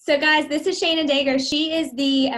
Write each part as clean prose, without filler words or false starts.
So guys, this is Shannon Dager. She is the,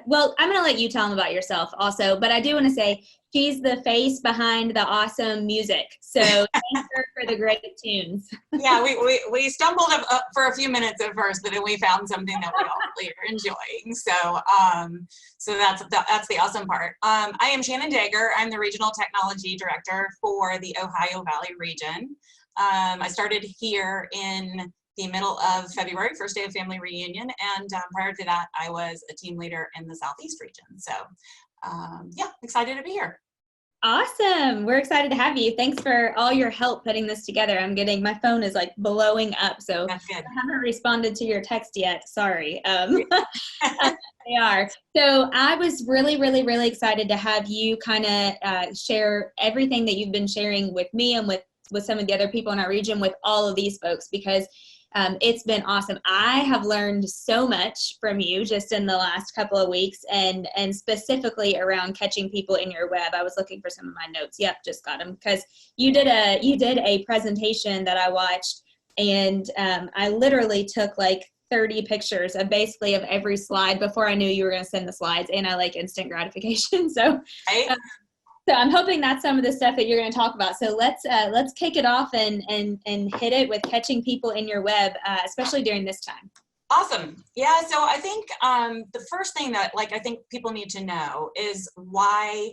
well, I'm going to let you tell them about yourself also, but I do want to say she's the face behind the awesome music. So thank her for the great tunes. Yeah, we stumbled up for a few minutes at first, but then we found something that we all really are enjoying. So that's the awesome part. I am Shannon Dager. I'm the Regional Technology Director for the Ohio Valley region. I started here in the middle of February, first day of family reunion, and prior to that, I was a team leader in the Southeast region. So yeah, excited to be here. Awesome. We're excited to have you. Thanks for all your help putting this together. My phone is like blowing up, so That's good. I haven't responded to your text yet. Sorry. They are. So I was really excited to have you kind of share everything that you've been sharing with me and with some of the other people in our region with all of these folks, because it's been awesome. I have learned so much from you just in the last couple of weeks, and specifically around catching people in your web. I was looking for some of my notes. Yep, just got them, because you did a presentation that I watched, and I literally took like 30 pictures of basically of every slide before I knew you were going to send the slides, and I like instant gratification. So. Right? So I'm hoping that's some of the stuff that you're going to talk about. So let's kick it off and hit it with catching people in your web, especially during this time. Awesome. Yeah. So I think the first thing that I think people need to know is why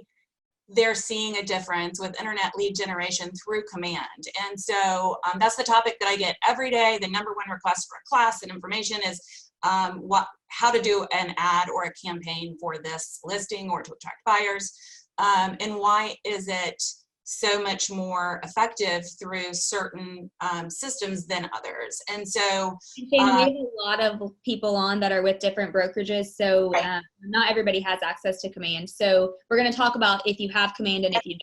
they're seeing a difference with internet lead generation through command. And so that's the topic that I get every day. The number one request for a class and information is how to do an ad or a campaign for this listing or to attract buyers. And why is it so much more effective through certain systems than others? And so we have a lot of people on that are with different brokerages, so right. Not everybody has access to command. So we're going to talk about if you have command and if you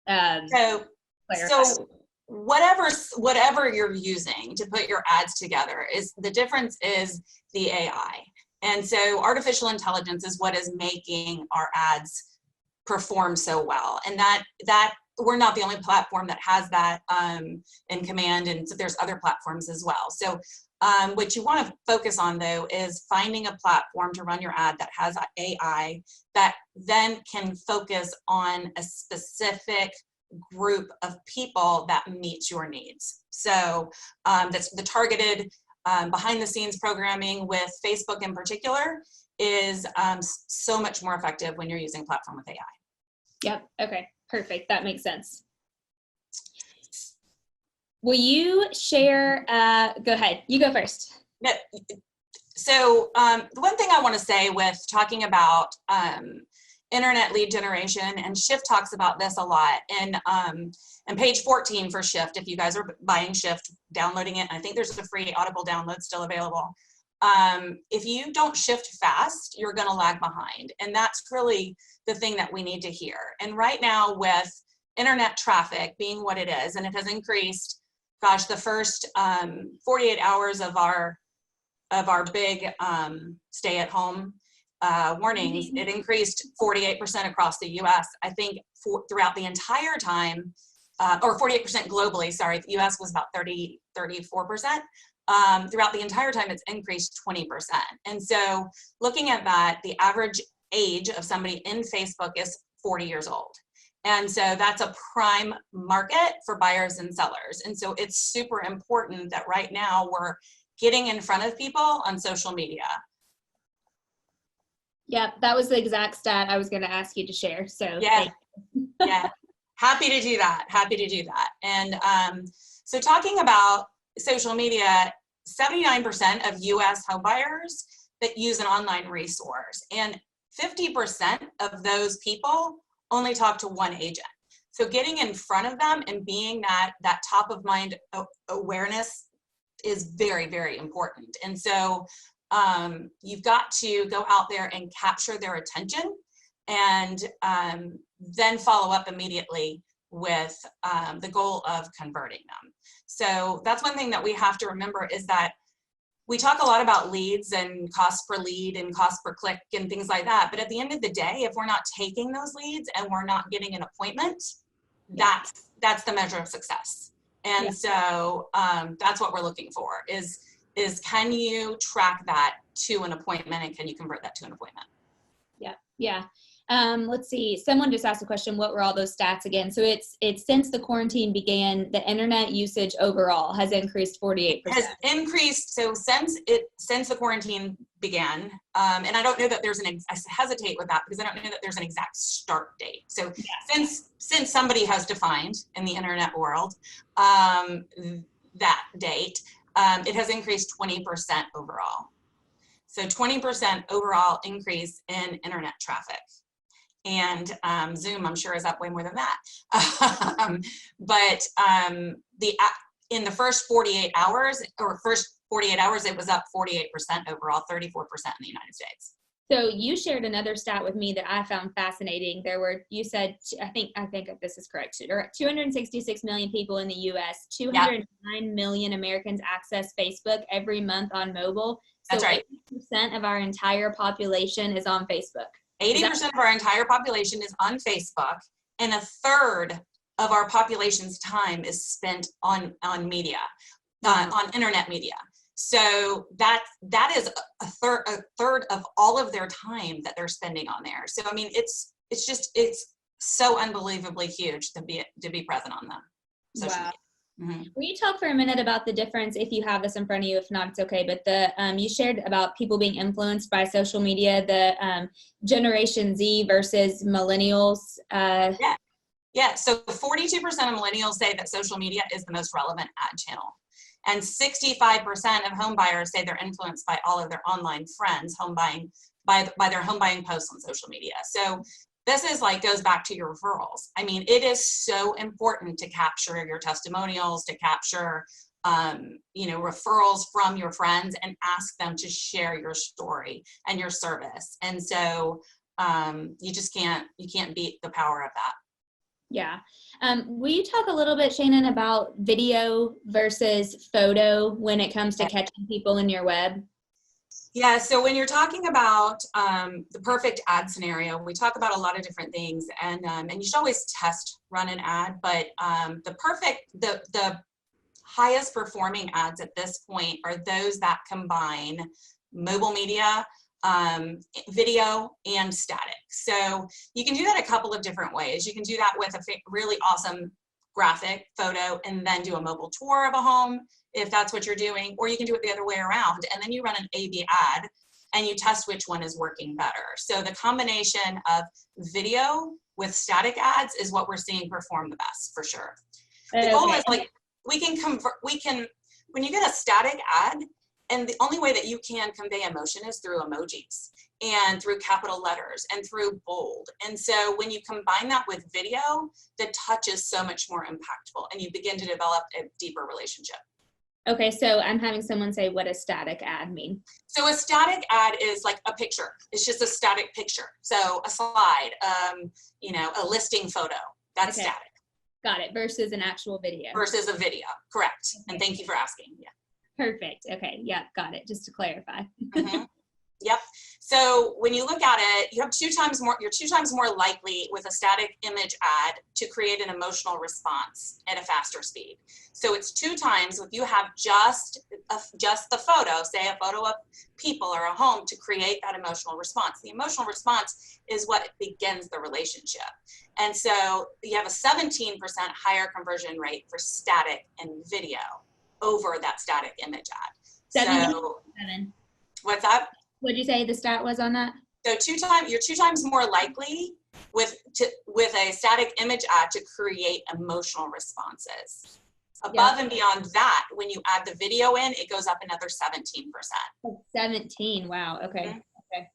don't. So whatever you're using to put your ads together, is the difference is the AI. And so artificial intelligence is what is making our ads perform so well, and that we're not the only platform that has that in command, and so there's other platforms as well. So what you want to focus on though is finding a platform to run your ad that has AI that then can focus on a specific group of people that meets your needs. So that's the targeted behind the scenes programming with Facebook in particular is so much more effective when you're using a platform with AI. Yep. Okay. Perfect. That makes sense. Will you share? Go ahead. You go first. No, so the one thing I want to say with talking about internet lead generation, and Shift talks about this a lot, and page 14 for Shift, if you guys are buying Shift, downloading it, and I think there's a free Audible download still available. If you don't shift fast, you're going to lag behind. And that's really the thing that we need to hear. And right now with internet traffic being what it is, and it has increased, gosh, the first 48 hours of our big stay at home warnings, it increased 48% across the US. I think throughout the entire time, or 48% globally, sorry, the US was about 34%. Throughout the entire time, it's increased 20%. And so looking at that, the average age of somebody in Facebook is 40 years old. And so that's a prime market for buyers and sellers. And so it's super important that right now we're getting in front of people on social media. Yeah, that was the exact stat I was going to ask you to share. So yeah, yeah, happy to do that. Happy to do that. And so talking about social media, 79% of US homebuyers that use an online resource, and 50% of those people only talk to one agent. So getting in front of them and being that top of mind awareness is very, very important. And so you've got to go out there and capture their attention, and then follow up immediately with the goal of converting them. So that's one thing that we have to remember, is that we talk a lot about leads and cost per lead and cost per click and things like that. But at the end of the day, if we're not taking those leads and we're not getting an appointment, that's the measure of success. And so that's what we're looking for, is is can you track that to an appointment, and can you convert that to an appointment? Yeah. Yeah. Let's see. Someone just asked a question. What were all those stats again? So it's since the quarantine began, the internet usage overall has increased 48%. Has increased. So since the quarantine began, and I don't know that there's I hesitate with that because I don't know that there's an exact start date. So yeah. Since somebody has defined in the internet world that date, it has increased 20% overall. So 20% overall increase in internet traffic. And Zoom, I'm sure, is up way more than that. But in the first 48 hours, it was up 48% overall, 34% in the United States. So you shared another stat with me that I found fascinating. You said, I think this is correct, there are 266 million people in the US, 209 million Americans access Facebook every month on mobile. So that's right. 80% of our entire population is on Facebook. 80% of our entire population is on Facebook, and a third of our population's time is spent on media, on internet media. So that is a third of all of their time that they're spending on there. So I mean, it's so unbelievably huge to be present on them. Social media. Mm-hmm. Will you talk for a minute about the difference, if you have this in front of you? If not, it's okay. But you shared about people being influenced by social media, the Generation Z versus millennials. Yeah. So 42% of millennials say that social media is the most relevant ad channel. And 65% of home buyers say they're influenced by all of their online friends by their home buying posts on social media. So this is goes back to your referrals. I mean, it is so important to capture your testimonials, to capture, referrals from your friends, and ask them to share your story and your service. And so you can't beat the power of that. Yeah. Will you talk a little bit, Shannon, about video versus photo when it comes to catching people in your web? Yeah, so when you're talking about the perfect ad scenario, we talk about a lot of different things, and you should always test run an ad, but the highest performing ads at this point are those that combine mobile media, video, and static. So you can do that a couple of different ways. You can do that with a really awesome graphic photo and then do a mobile tour of a home, if that's what you're doing, or you can do it the other way around, and then you run an A/B ad and you test which one is working better. So the combination of video with static ads is what we're seeing perform the best, for sure. The goal is when you get a static ad, and the only way that you can convey emotion is through emojis and through capital letters and through bold. And so when you combine that with video, the touch is so much more impactful, and you begin to develop a deeper relationship. Okay, so I'm having someone say, what does static ad mean? So a static ad is like a picture. It's just a static picture. So a slide, a listing photo, that's static. Got it. Versus an actual video. Versus a video, correct. Okay. And thank you for asking. Yeah. Perfect. Okay. Yeah, got it. Just to clarify. Mm-hmm. Yep. So when you look at it, you're 2 times more likely with a static image ad to create an emotional response at a faster speed. So it's 2 times if you have just the photo, say a photo of people or a home, to create that emotional response. The emotional response is what begins the relationship. And so you have a 17% higher conversion rate for static and video over that static image ad. 7. What's that? What did you say the stat was on that? So you're 2 times more likely with a static image ad to create emotional responses. Above and beyond that, when you add the video in, it goes up another 17%. 17, wow, okay. Mm-hmm. Okay.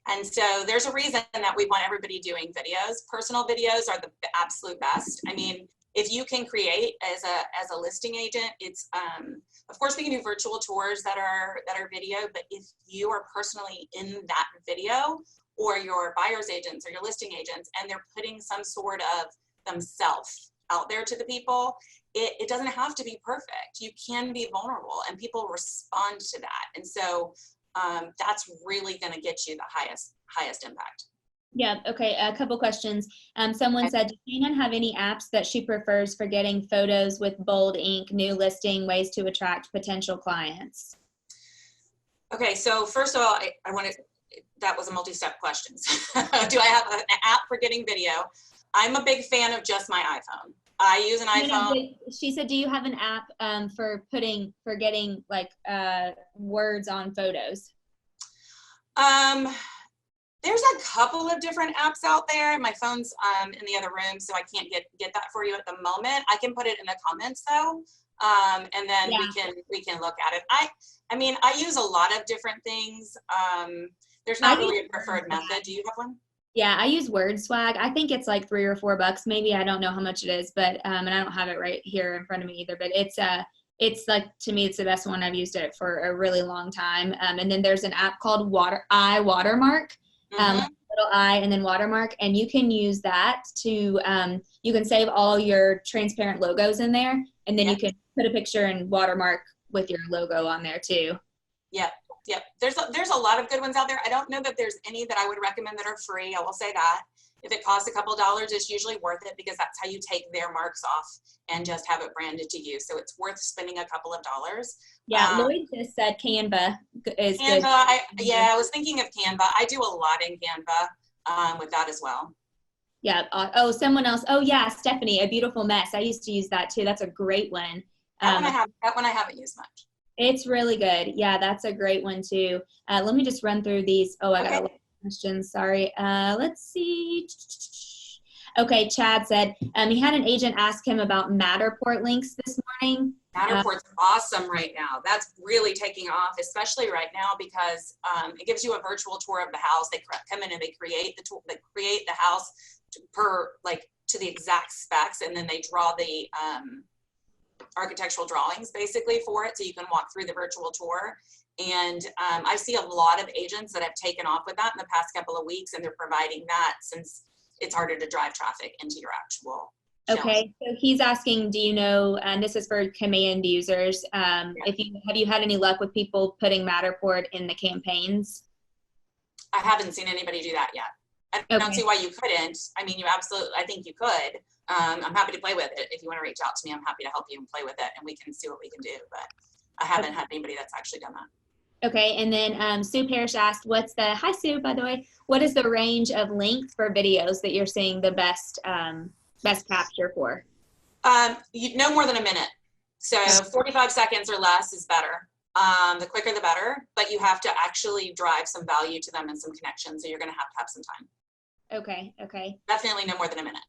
And so there's a reason that we want everybody doing videos. Personal videos are the absolute best. I mean, if you can create as a listing agent, it's of course we can do virtual tours that are video, but if you are personally in that video, or your buyer's agents or your listing agents, and they're putting some sort of themselves out there to the people, it doesn't have to be perfect. You can be vulnerable, and people respond to that. And so that's really going to get you the highest impact. Yeah, okay, a couple questions. Someone said, does Shannon have any apps that she prefers for getting photos with bold ink, new listing, ways to attract potential clients? Okay, so first of all, I want to, that was a multi-step question. Do I have an app for getting video? I'm a big fan of just my iPhone. I use an iPhone. She said, do you have an app for getting like words on photos? There's a couple of different apps out there. My phone's in the other room, so I can't get that for you at the moment. I can put it in the comments though, and then we can look at it. I mean, I use a lot of different things. There's not really a preferred method. Do you have one? Yeah, I use Word Swag. I think it's like $3 or $4 maybe. I don't know how much it is, but and I don't have it right here in front of me either. But it's like, to me, it's the best one. I've used it for a really long time. And then there's an app called Watermark. Little I and then watermark, and you can use that to you can save all your transparent logos in there, and then you can put a picture and watermark with your logo on there too. Yep. There's a lot of good ones out there. I don't know that there's any that I would recommend that are free. I will say that. If it costs a couple dollars, it's usually worth it because that's how you take their marks off and just have it branded to you. So it's worth spending a couple of dollars. Yeah, Lloyd just said Canva is Canva, good. I was thinking of Canva. I do a lot in Canva with that as well. Yeah. Oh, someone else. Oh, yeah, Stephanie, A Beautiful Mess. I used to use that too. That's a great one. That one I haven't used much. It's really good. Yeah, that's a great one too. Let me just run through these. Oh, I got a lot of questions. Sorry. Let's see. Okay, Chad said he had an agent ask him about Matterport links this morning. Matterport's awesome right now. That's really taking off, especially right now because it gives you a virtual tour of the house. They come in and they create the house to the exact specs, and then they draw the architectural drawings basically for it, so you can walk through the virtual tour. And I see a lot of agents that have taken off with that in the past couple of weeks, and they're providing that since it's harder to drive traffic into your actual shells. Okay, so he's asking, do you know, and this is for command users, have you had any luck with people putting Matterport in the campaigns? I haven't seen anybody do that yet. I don't see why you couldn't. I mean, I think you could. I'm happy to play with it. If you want to reach out to me, I'm happy to help you and play with it, and we can see what we can do. But I haven't had anybody that's actually done that. Okay, and then Sue Parrish asked, hi Sue, by the way, what is the range of length for videos that you're seeing the best capture for? No more than a minute. So 45 seconds or less is better. The quicker the better, but you have to actually drive some value to them and some connection. So you're going to have some time. Okay. Definitely no more than a minute.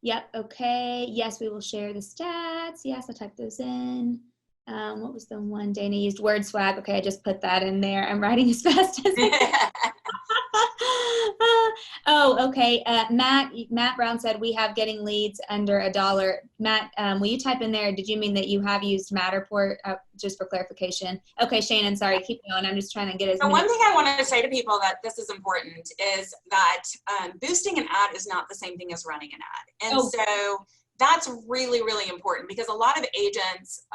Yep, okay. Yes, we will share the stats. Yes, I'll type those in. What was the one Dana used? Word Swag. Okay, I just put that in there. I'm writing as fast as I can. Oh, okay. Matt Brown said we have getting leads under $1. Matt, will you type in there? Did you mean that you have used Matterport? Just for clarification. Okay, Shannon, sorry, keep going. I'm just trying to get as many. One thing I want to say to people that this is important is that boosting an ad is not the same thing as running an ad. And so that's really, really important because a lot of agents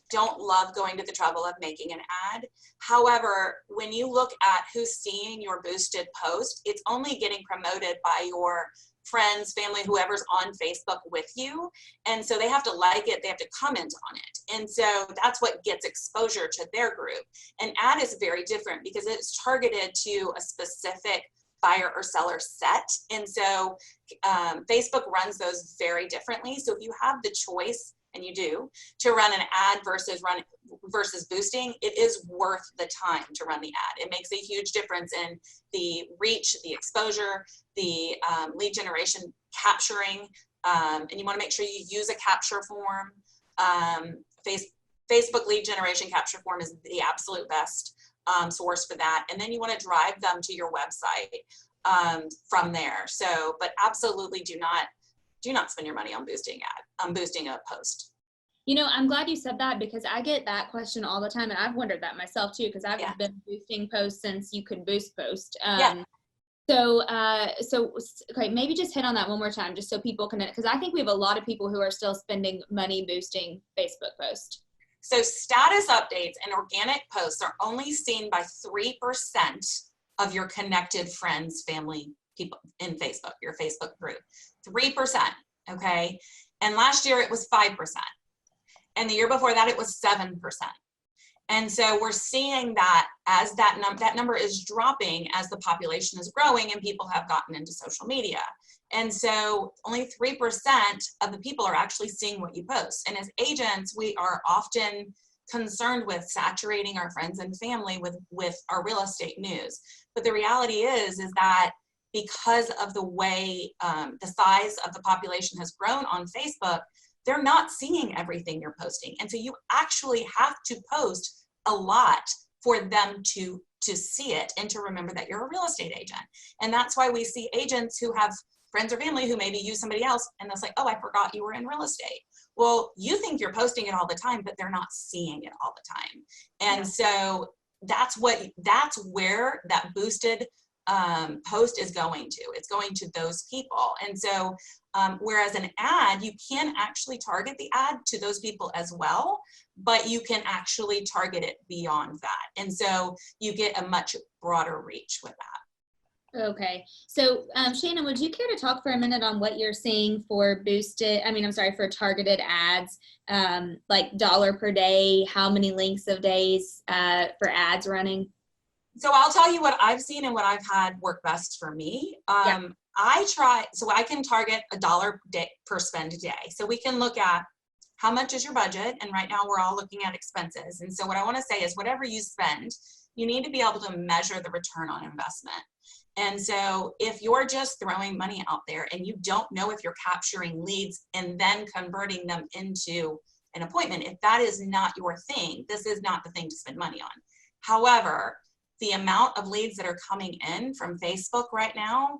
don't love going to the trouble of making an ad. However, when you look at who's seeing your boosted post, it's only getting promoted by your friends, family, whoever's on Facebook with you. And so they have to like it, they have to comment on it. And so that's what gets exposure to their group. An ad is very different because it's targeted to a specific buyer or seller set. And so Facebook runs those very differently. So if you have the choice, and you do, to run an ad versus boosting, it is worth the time to run the ad. It makes a huge difference in the reach, the exposure, the lead generation capturing, and you want to make sure you use a capture form. Facebook lead generation capture form is the absolute best source for that. And then you want to drive them to your website from there. So, but absolutely do not spend your money on boosting a post. You know, I'm glad you said that because I get that question all the time, and I've wondered that myself too because I've been boosting posts since you could boost post. So okay, maybe just hit on that one more time just so people can, because I think we have a lot of people who are still spending money boosting Facebook posts. So status updates and organic posts are only seen by 3% of your connected friends, family, people in Facebook, your Facebook group. 3%, okay? And last year it was 5%. And the year before that it was 7%. And so we're seeing that as that number is dropping as the population is growing and people have gotten into social media. And so only 3% of the people are actually seeing what you post. And as agents, we are often concerned with saturating our friends and family with our real estate news. But the reality is that because of the way the size of the population has grown on Facebook, they're not seeing everything you're posting. And so you actually have to post a lot for them to see it and to remember that you're a real estate agent. And that's why we see agents who have friends or family who maybe use somebody else and they'll say, oh, I forgot you were in real estate. Well, you think you're posting it all the time, but they're not seeing it all the time. And so that's where that boosted post is going to. It's going to those people. And so whereas an ad, you can actually target the ad to those people as well, but you can actually target it beyond that. And so you get a much broader reach with that. Okay. So Shannon, would you care to talk for a minute on what you're seeing for for targeted ads, like dollar per day, how many links of days for ads running? So I'll tell you what I've seen and what I've had work best for me. I can target $1 per spend a day. So we can look at how much is your budget, and right now we're all looking at expenses. And so what I want to say is whatever you spend, you need to be able to measure the return on investment. And so if you're just throwing money out there and you don't know if you're capturing leads and then converting them into an appointment, if that is not your thing, this is not the thing to spend money on. However, the amount of leads that are coming in from Facebook right now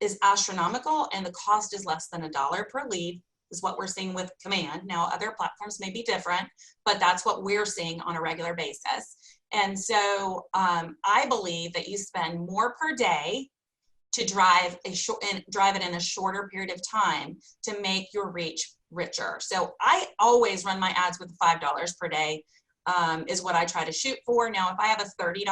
is astronomical, and the cost is less than $1 per lead is what we're seeing with Command. Now, other platforms may be different, but that's what we're seeing on a regular basis. And so I believe that you spend more per day to drive it in a shorter period of time to make your reach richer. So I always run my ads with $5 per day is what I try to shoot for. Now, if I have a $30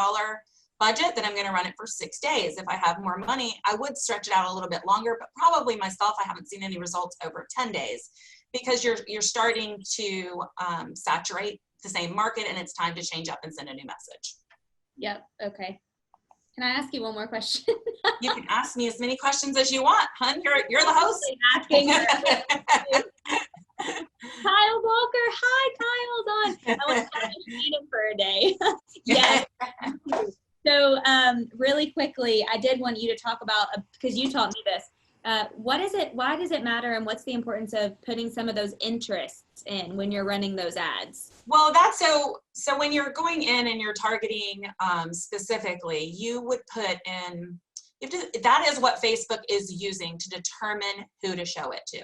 budget, then I'm going to run it for 6 days. If I have more money, I would stretch it out a little bit longer, but probably myself, I haven't seen any results over 10 days because you're starting to saturate the same market, and it's time to change up and send a new message. Yep. Okay. Can I ask you one more question? You can ask me as many questions as you want, hun. You're the host. Asking Kyle Walker. Hi, Kyle's on. I want to talk to Shannon for a day. Yes. So really quickly, I did want you to talk about, because you taught me this, why does it matter, and what's the importance of putting some of those interests in when you're running those ads? Well, that's so when you're going in and you're targeting specifically, you would put in, that is what Facebook is using to determine who to show it to.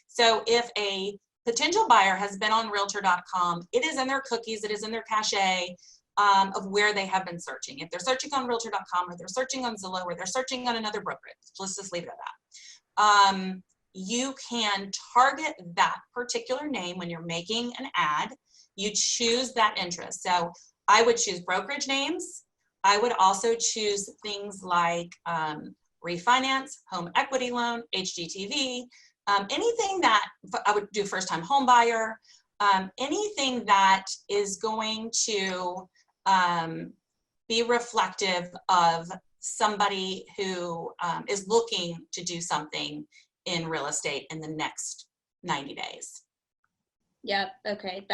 So if a potential buyer has been on realtor.com, it is in their cookies, it is in their cache of where they have been searching. If they're searching on realtor.com, or they're searching on Zillow, or they're searching on another brokerage, let's just leave it at that. You can target that particular name when you're making an ad. You choose that interest. So I would choose brokerage names. I would also choose things like refinance, home equity loan, HGTV, anything that I would do first-time home buyer, anything that is going to be reflective of somebody who is looking to do something in real estate in the next 90 days. Yep. Okay.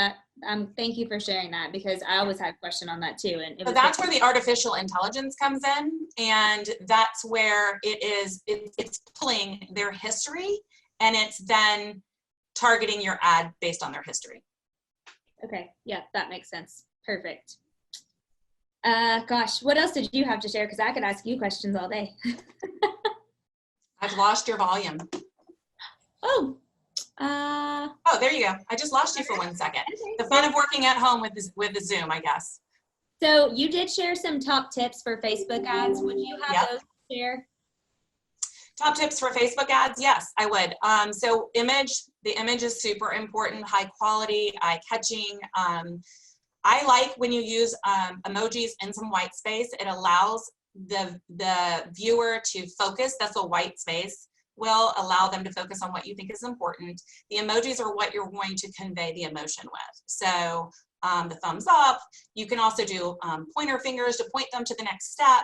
Thank you for sharing that, because I always had a question on that too. And that's where the artificial intelligence comes in, and that's where it's pulling their history, and it's then targeting your ad based on their history. Okay. Yeah, that makes sense. Perfect. Gosh, what else did you have to share? Because I could ask you questions all day. I've lost your volume. Oh, there you go. I just lost you for 1 second. The fun of working at home with the Zoom, I guess. So you did share some top tips for Facebook ads. Would you have those to share? Top tips for Facebook ads? Yes, I would. So the image is super important, high quality, eye-catching. I like when you use emojis in some white space. It allows the viewer to focus. That's a white space. Will allow them to focus on what you think is important. The emojis are what you're going to convey the emotion with. So the thumbs up, you can also do pointer fingers to point them to the next step.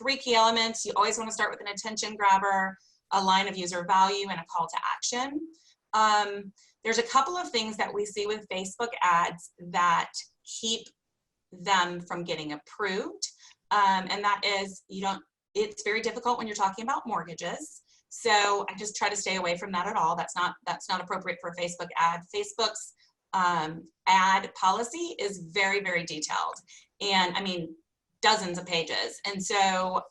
3 key elements, you always want to start with an attention grabber, a line of user value, and a call to action. There's a couple of things that we see with Facebook ads that keep them from getting approved. And that is, it's very difficult when you're talking about mortgages. So I just try to stay away from that at all. That's not appropriate for a Facebook ad. Facebook's ad policy is very, very detailed. And I mean, dozens of pages. And so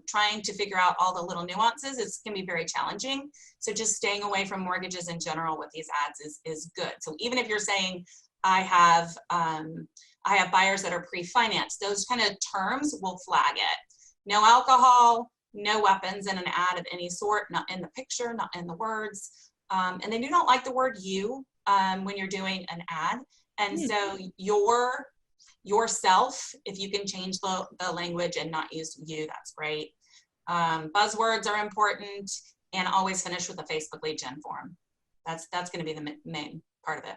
trying to figure out all the little nuances can be very challenging. So just staying away from mortgages in general with these ads is good. So even if you're saying, I have buyers that are pre-financed, those kind of terms will flag it. No alcohol, no weapons in an ad of any sort, not in the picture, not in the words. And they do not like the word you when you're doing an ad. And so yourself, if you can change the language and not use you, that's great. Buzzwords are important, and always finish with a Facebook lead gen form. That's going to be the main part of it.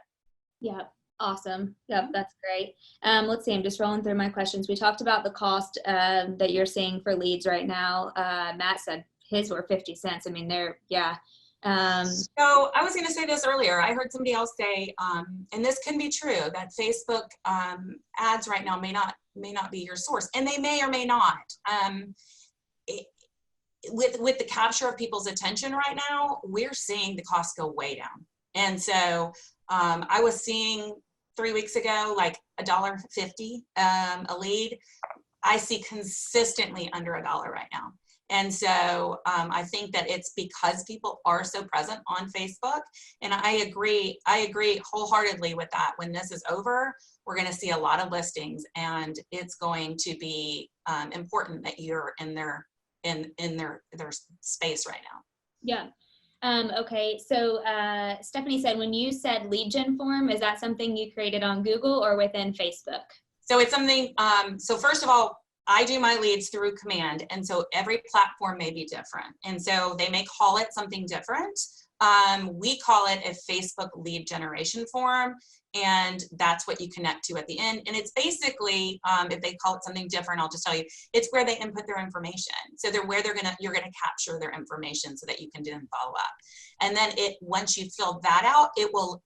Yeah. Awesome. Yep, that's great. Let's see, I'm just rolling through my questions. We talked about the cost that you're seeing for leads right now. Matt said his were 50 cents. I mean, yeah. So I was going to say this earlier. I heard somebody else say, and this can be true, that Facebook ads right now may not be your source, and they may or may not. With the capture of people's attention right now, we're seeing the cost go way down. And so I was seeing 3 weeks ago, like $1.50 a lead. I see consistently under $1 right now. And so I think that it's because people are so present on Facebook. And I agree wholeheartedly with that. When this is over, we're going to see a lot of listings, and it's going to be important that you're in their space right now. Yeah. Okay, so Stephanie said, when you said lead gen form, is that something you created on Google or within Facebook? So it's something, so first of all, I do my leads through Command, and so every platform may be different. And so they may call it something different. We call it a Facebook lead generation form, and that's what you connect to at the end. And it's basically, if they call it something different, I'll just tell you, it's where they input their information. So you're gonna capture their information so that you can then follow up. And then once you fill that out, it will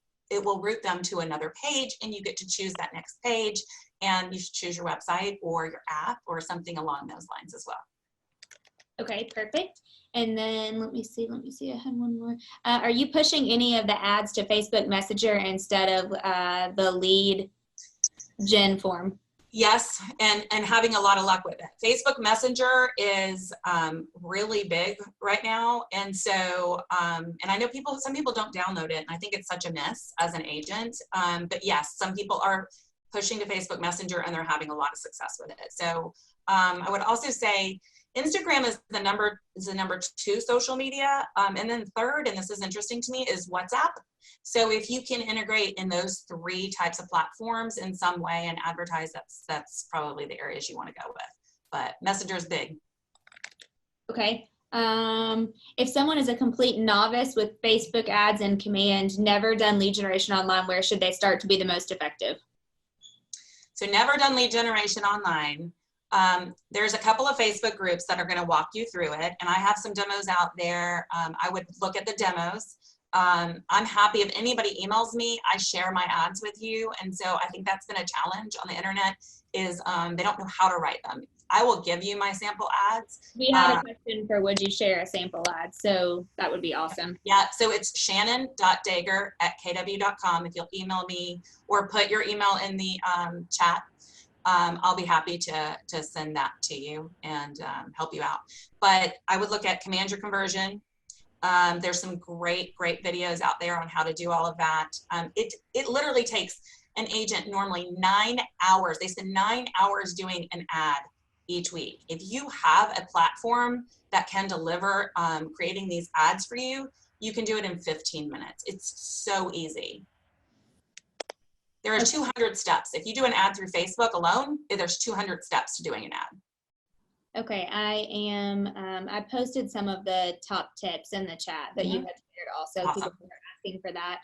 route them to another page, and you get to choose that next page, and you should choose your website or your app or something along those lines as well. Okay, perfect. And then let me see, I had one more. Are you pushing any of the ads to Facebook Messenger instead of the lead gen form? Yes, and having a lot of luck with it. Facebook Messenger is really big right now. And so, and I know some people don't download it, and I think it's such a miss as an agent. But yes, some people are pushing to Facebook Messenger, and they're having a lot of success with it. So I would also say Instagram is the number 2 social media. And then third, and this is interesting to me, is WhatsApp. So if you can integrate in those 3 types of platforms in some way and advertise, that's probably the areas you want to go with. But Messenger is big. Okay. If someone is a complete novice with Facebook ads and Command, never done lead generation online, where should they start to be the most effective? So never done lead generation online. There's a couple of Facebook groups that are going to walk you through it, and I have some demos out there. I would look at the demos. I'm happy if anybody emails me, I share my ads with you. And so I think that's been a challenge on the internet is they don't know how to write them. I will give you my sample ads. We had a question for would you share a sample ad, so that would be awesome. Yeah, so it's shannon.dager@kw.com. If you'll email me or put your email in the chat, I'll be happy to send that to you and help you out. But I would look at Command Your Conversion. There's some great videos out there on how to do all of that. It literally takes an agent normally 9 hours. They spend 9 hours doing an ad each week. If you have a platform that can deliver creating these ads for you, you can do it in 15 minutes. It's so easy. There are 200 steps. If you do an ad through Facebook alone, there's 200 steps to doing an ad. Okay, I posted some of the top tips in the chat that you had shared also. Awesome. People were asking for that.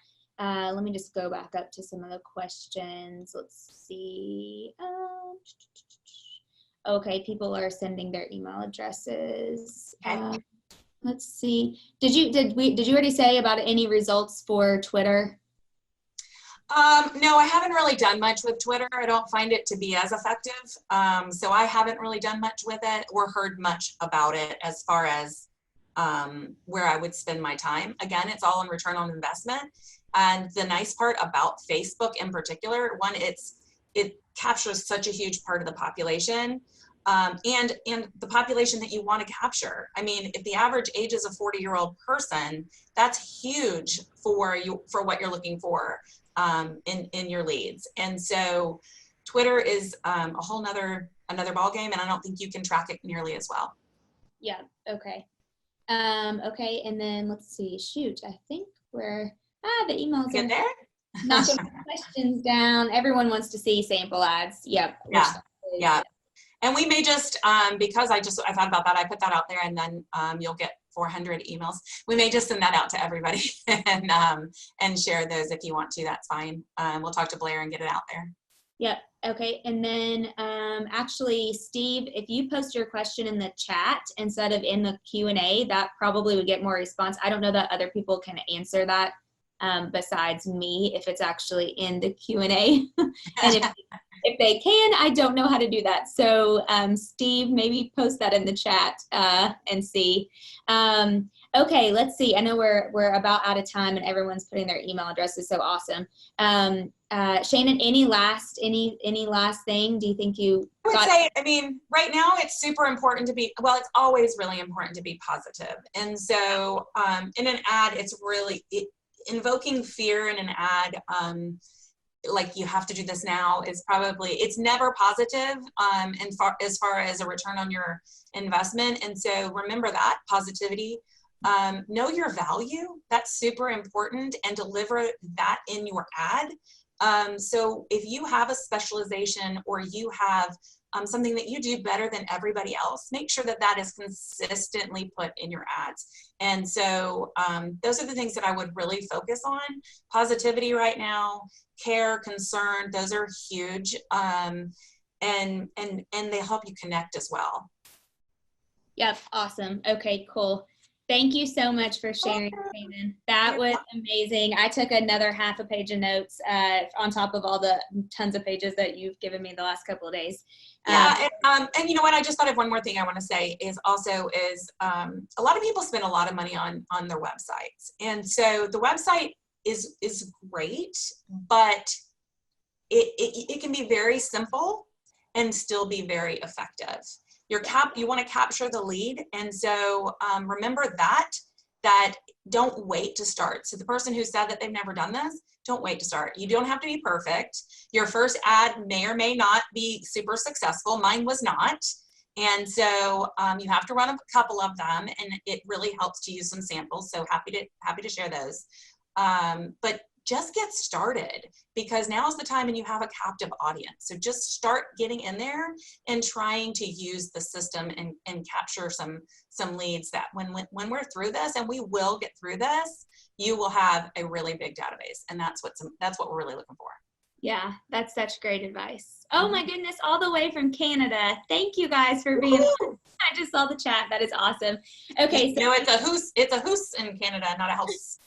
Let me just go back up to some of the questions. Let's see. Okay, people are sending their email addresses. Okay. Let's see. Did you already say about any results for Twitter? No, I haven't really done much with Twitter. I don't find it to be as effective. So I haven't really done much with it or heard much about it as far as where I would spend my time. Again, it's all in return on investment. And the nice part about Facebook in particular, one, it captures such a huge part of the population, and the population that you want to capture. I mean, if the average age is a 40-year-old person, that's huge for you, for what you're looking for in your leads. And so Twitter is a whole another ball game, and I don't think you can track it nearly as well. Yeah. Okay. Okay. And then let's see. Shoot, I think we're the emails Get are there. knocking questions down. Everyone wants to see sample ads. Yep. Yeah. Yeah. And we may just because I thought about that, I put that out there, and then you'll get 400 emails. We may just send that out to everybody and share those if you want to. That's fine. We'll talk to Blair and get it out there. Yep. Okay. And then actually, Steve, if you post your question in the chat instead of in the Q&A, that probably would get more response. I don't know that other people can answer that besides me if it's actually in the Q&A. And if they can, I don't know how to do that. So Steve, maybe post that in the chat and see. Okay, let's see. I know we're about out of time and everyone's putting their email addresses. So awesome. Shannon, any last thing? Do you think you I would say, I mean, right now it's super important to be, well, it's always really important to be positive. And so in an ad, it's really, invoking fear in an ad, like you have to do this now, is probably, it's never positive as far as a return on your investment. And so remember that positivity. Know your value. That's super important, and deliver that in your ad. So if you have a specialization or you have something that you do better than everybody else, make sure that that is consistently put in your ads. And so those are the things that I would really focus on. Positivity right now, care, concern, those are huge. And they help you connect as well. Yep. Awesome. Okay, cool. Thank you so much for sharing, Shannon. That was amazing. I took another half a page of notes on top of all the tons of pages that you've given me the last couple of days. Yeah, and you know what? I just thought of one more thing I want to say is also a lot of people spend a lot of money on their websites, and so the website is great, but it can be very simple and still be very effective. You want to capture the lead, and so remember that don't wait to start. So the person who said that they've never done this, don't wait to start. You don't have to be perfect. Your first ad may or may not be super successful. Mine was not. And so you have to run a couple of them, and it really helps to use some samples. So happy to share those. But just get started, because now is the time and you have a captive audience. So just start getting in there and trying to use the system and capture some leads that when we're through this, and we will get through this, you will have a really big database. And that's what we're really looking for. Yeah, that's such great advice. Oh my goodness, all the way from Canada. Thank you guys for being on. I just saw the chat. That is awesome. Okay. So it's a hoose in Canada, not a house.